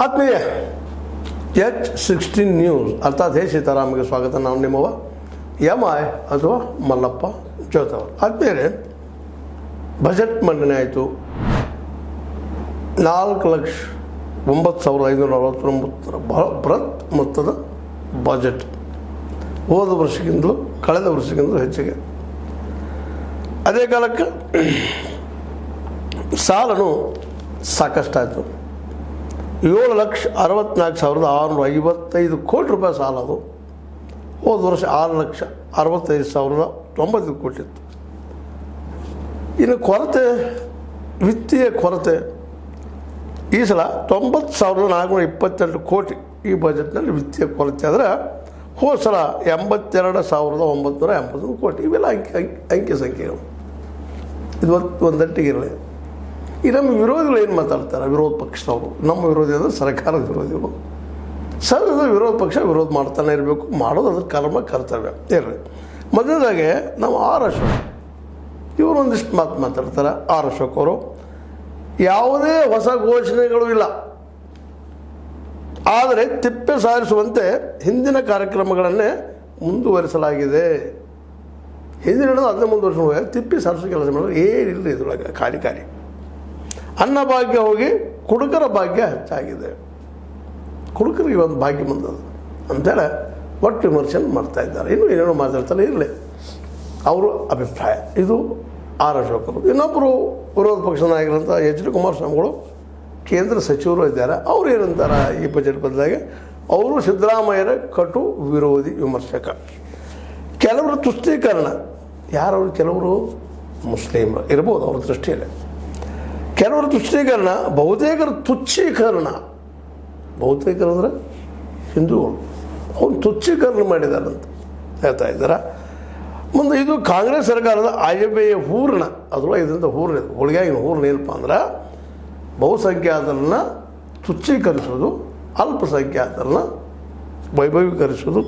ಆತ್ಮೀಯ H16 news ಅರ್ಥಾತ್ ಹೇ ಸೀತಾರಾಮಗೆ ಸ್ವಾಗತ. ನಾವು ನಿಮ್ಮವ MI ಅಥವಾ ಮಲ್ಲಪ್ಪ ಜೋತವರು. ಆದ್ಮೇಲೆ ಬಜೆಟ್ ಮಂಡನೆ ಆಯಿತು. 4,09,549 ಬೃಹತ್ ಮೊತ್ತದ ಬಜೆಟ್. ಹೋದ ವರ್ಷಕ್ಕಿಂತಲೂ ಕಳೆದ ವರ್ಷಕ್ಕಿಂತಲೂ ಹೆಚ್ಚಿಗೆ. ಅದೇ ಕಾಲಕ್ಕೆ ಸಾಲನು ಸಾಕಷ್ಟಾಯಿತು. 7,64,655 ಕೋಟಿ ರೂಪಾಯಿ ಸಾಲ ಅದು. ಹೋದ ವರ್ಷ 6,65,090 ಕೋಟಿ ಇತ್ತು. ಇನ್ನು ಕೊರತೆ, ವಿತ್ತೀಯ ಕೊರತೆ ಈ ಸಲ 90,428 ಕೋಟಿ ಈ ಬಜೆಟ್ನಲ್ಲಿ ವಿತ್ತೀಯ ಕೊರತೆ ಆದರೆ ಹೋದ ಸಲ 82,981 ಕೋಟಿ. ಇವೆಲ್ಲ ಅಂಕಿ ಸಂಖ್ಯೆಗಳು. ಇದು ಒಂದಟ್ಟಿಗಿರಲಿ. ಈ ನಮ್ಮ ವಿರೋಧಿಗಳು ಏನು ಮಾತಾಡ್ತಾರೆ? ವಿರೋಧ ಪಕ್ಷದವರು. ನಮ್ಮ ವಿರೋಧಿ ಅಂದರೆ ಸರ್ಕಾರದ ವಿರೋಧಿಗಳು. ಸಹಜದ ವಿರೋಧ ಪಕ್ಷ ವಿರೋಧ ಮಾಡ್ತಾನೆ ಇರಬೇಕು. ಮಾಡೋದು ಅದ್ರ ಕರ್ಮ ಕರ್ತವ್ಯ ಇರಲಿ. ಮೊದಲದಾಗೆ ನಾವು ಆರ್ ಅಶೋಕ್ ಇವರು ಒಂದಿಷ್ಟು ಮಾತಾಡ್ತಾರೆ. ಆರ್ ಅಶೋಕ್ ಅವರು ಯಾವುದೇ ಹೊಸ ಘೋಷಣೆಗಳು ಇಲ್ಲ, ಆದರೆ ತಿಪ್ಪೆ ಸಾರಿಸುವಂತೆ ಹಿಂದಿನ ಕಾರ್ಯಕ್ರಮಗಳನ್ನೇ ಮುಂದುವರಿಸಲಾಗಿದೆ. ಹಿಂದಿನ ಅದನ್ನೇ ಮುಂದುವರಿಸುವ ತಿಪ್ಪಿ ಸಾರಿಸೋ ಕೆಲಸ ಮಾಡೋದು ಏನಿಲ್ಲ. ಇದ್ರೊಳಗೆ ಖಾಲಿ ಅನ್ನ ಭಾಗ್ಯ ಹೋಗಿ ಕುಡುಕರ ಭಾಗ್ಯ ಹೆಚ್ಚಾಗಿದೆ. ಕುಡುಕರಿಗೆ ಒಂದು ಭಾಗ್ಯ ಬಂದದು ಅಂತೇಳಿ ಒಟ್ಟು ವಿಮರ್ಶನೆ ಮಾಡ್ತಾಯಿದ್ದಾರೆ. ಇನ್ನೂ ಏನೇನೋ ಮಾತಾಡ್ತಾರೆ. ಇರಲಿ, ಅವರು ಅಭಿಪ್ರಾಯ. ಇದು ಆರ್ ಅಶೋಕರು. ಇನ್ನೊಬ್ಬರು ವಿರೋಧ ಪಕ್ಷದ ನಾಯಕರಂತ HD ಕುಮಾರಸ್ವಾಮಿಗಳು ಕೇಂದ್ರ ಸಚಿವರು ಇದ್ದಾರೆ. ಅವ್ರು ಏನಂತಾರೆ ಈ ಬಜೆಟ್ ಬದಲಾಗಿ? ಅವರು ಸಿದ್ದರಾಮಯ್ಯರ ಕಟು ವಿರೋಧಿ ವಿಮರ್ಶಕ. ಕೆಲವರು ತುಷ್ಟೀಕರಣ. ಯಾರವರು? ಕೆಲವರು ಮುಸ್ಲಿಮರು ಇರ್ಬೋದು ಅವ್ರ ದೃಷ್ಟಿಯಲ್ಲಿ. ಕೆಲವರು ತುಷ್ಟೀಕರಣ, ಬಹುತೇಕರ ತುಚ್ಛೀಕರಣ. ಬಹುತೇಕರು ಅಂದರೆ ಹಿಂದೂಗಳು. ಅವ್ರು ತುಚ್ಛೀಕರಣ ಮಾಡಿದಾರಂತ ಹೇಳ್ತಾ ಇದ್ದಾರೆ. ಮುಂದೆ ಇದು ಕಾಂಗ್ರೆಸ್ ಸರ್ಕಾರದ ಆಯವ್ಯಯ ಹೂರಣ. ಅದರೊಳಗೆ ಇದರಿಂದ ಹೂರಣ ಇದು. ಹೋಳಿಗೆಯಾಗಿನ ಹೂರಣ ಏನಪ್ಪ ಅಂದ್ರೆ ಬಹುಸಂಖ್ಯಾತರನ್ನ ತುಚ್ಛೀಕರಿಸೋದು, ಅಲ್ಪಸಂಖ್ಯಾತರನ್ನ ವೈಭವೀಕರಿಸೋದು,